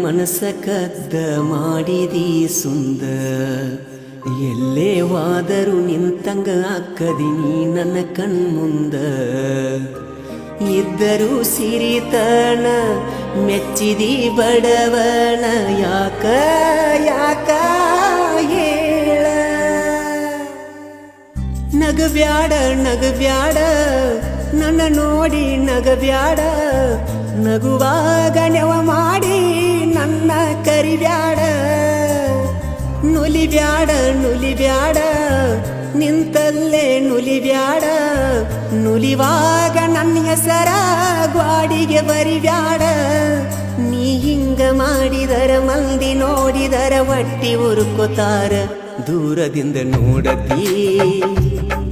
ಮನಸ್ಸ ಕದ್ದ ಮಾಡಿದಿ ಸುಂದ ಎಲ್ಲೇ ವಾದರು ನಿಂತಂಗ ಅಕ್ಕದಿನಿ ನನ್ನ ಕಣ್ಮುಂದ ಇದ್ದರೂ ಸಿರಿತನ ಮೆಚ್ಚಿದಿ ಬಡವನ ಯಾಕ ಯಾಕ ಹೇಳ ನಗಬ್ಯಾಡ ನಗಬ್ಯಾಡ ನನ್ನ ನೋಡಿ ನಗಬ್ಯಾಡ ನಗುವಾಗ ನೆವ ಮಾಡಿ ನನ್ನ ಕರಿಬ್ಯಾಡ ನುಲಿಬ್ಯಾಡ ನುಲಿಬ್ಯಾಡ ನಿಂತಲ್ಲೇ ನುಲಿಬ್ಯಾಡ ನುಲಿವಾಗ ನನ್ನ ಹೆಸರ ಗ್ವಾಡಿಗೆ ಬರಿಬ್ಯಾಡ ನೀ ಹಿಂಗ ಮಾಡಿದರ ಮಂದಿ ನೋಡಿದರ ಒಟ್ಟಿ ಉರುಕೋತಾರ ದೂರದಿಂದ ನೋಡತಿ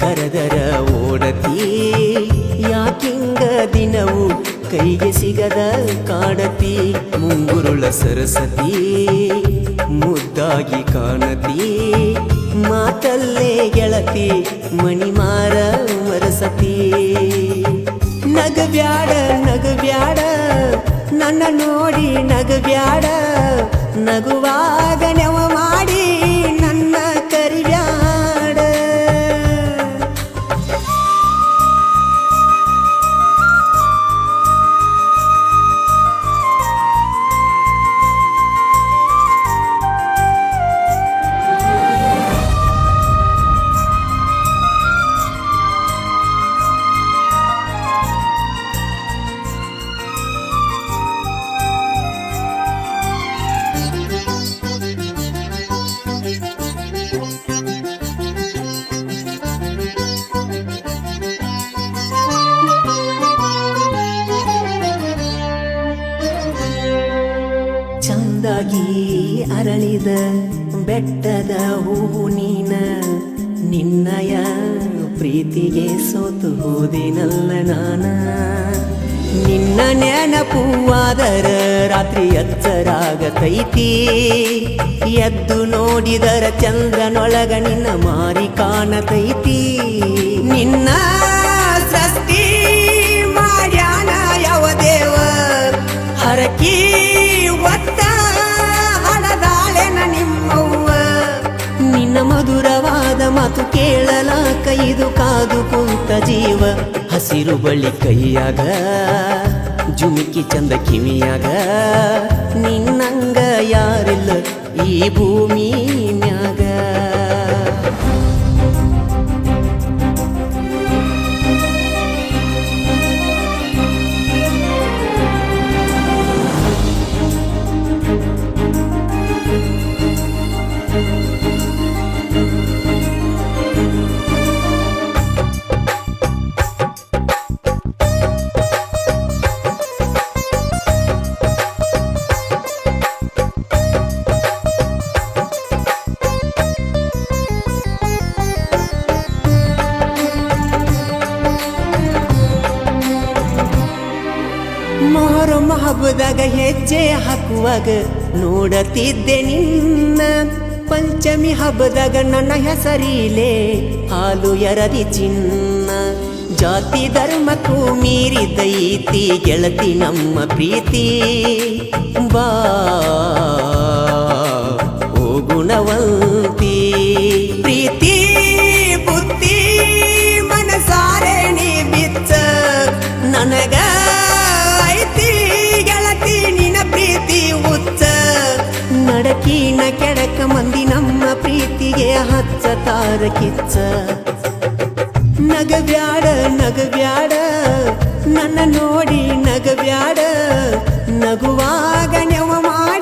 ಕರೆದರ ಓಡತಿ ಯಾಕಿಂಗ ದಿನವು ಕೈಗೆ ಸಿಗದ ಕಾಡತಿ ಮುಂಗುರುಳ ಸರಸತಿ ಮುದ್ದಾಗಿ ಕಾಣತಿ ಮಾತಲ್ಲೇ ಗೆಳತಿ ಮಣಿಮಾರ ಮರಸತಿ ನಗಬ್ಯಾಡ ನಗಬ್ಯಾಡ ನನ್ನ ನೋಡಿ ನಗಬ್ಯಾಡ ನಗುವಾಗ ನೆವ ಮಾಡಿ ನನ್ನ ಕರಿಬ್ಯಾಡ ಚಂದಾಗಿ ಅರಳಿದ ಬೆಟ್ಟದ ಹೂವು ನೀನ ನಿನ್ನಯ ಪ್ರೀತಿಗೆ ಸೋತು ಹೋದಿನಲ್ಲ ನಾನ ನಿನ್ನ ನೆನಪುವಾದರ ರಾತ್ರಿ ಎಚ್ಚರಾಗತೈತಿ ಎದ್ದು ನೋಡಿದರ ಚಂದ್ರನೊಳಗ ನಿನ್ನ ಮಾರಿ ಕಾಣತೈತಿ ನಿನ್ನ ಸೃಷ್ಟಿ ಮಾಡ್ಯಾನ ಯಾವ ದೇವ ಹರಕಿ ಒತ್ತ ಹಣದಾಳೆನ ನಿಮ್ಮವ್ವ ನಿನ್ನ ಮಧುರವಾದ ಮಾತು ಕೇಳಲಾಕ ಇದು ಕಾದು ಕುಂತ ಜೀವ ಹಸಿರು ಬಳ್ಳಿ ಕೈಯಾಗ ಜುಮಿಕಿ ಚಂದ ಕಿವಿಯಾಗ ನಿನ್ನಂಗ ಯಾರಿಲ್ಲ ಈ ಭೂಮಿ ಮ್ಯಾಗ ಮೊಹರಂ ಹಬ್ಬದಾಗ ಹೆಜ್ಜೆ ಹಾಕುವಾಗ ನೋಡತಿದ್ದೆ ನಿನ್ನ ಪಂಚಮಿ ಹಬ್ಬದಾಗ ನನ್ನ ಹೆಸರಿಲೆ ಹಾಲು ಎರದಿ ಚಿನ್ನ ಜಾತಿ ಧರ್ಮಕ್ಕೂ ಮೀರಿದೈತಿ ಗೆಳತಿ ನಮ್ಮ ಪ್ರೀತಿ ಬಾ ಓ ಗುಣವಂತಿ ಪ್ರೀತಿ ಬುದ್ಧಿ ಮನಸಾರೆ ನೀ ಬಿಚ್ಚ ನನಗ ನಡಕಿನ ಕೆಡಕ ಮಂದಿ ನಮ್ಮ ಪ್ರೀತಿಗೆ ಹಚ್ಚತಾರ ಕಿಚ್ಚ ನಗಬ್ಯಾಡ ನಗಬ್ಯಾಡ ನನ್ನ ನೋಡಿ ನಗಬ್ಯಾಡ ನಗುವಾಗ ನೆವ ಮಾಡಿ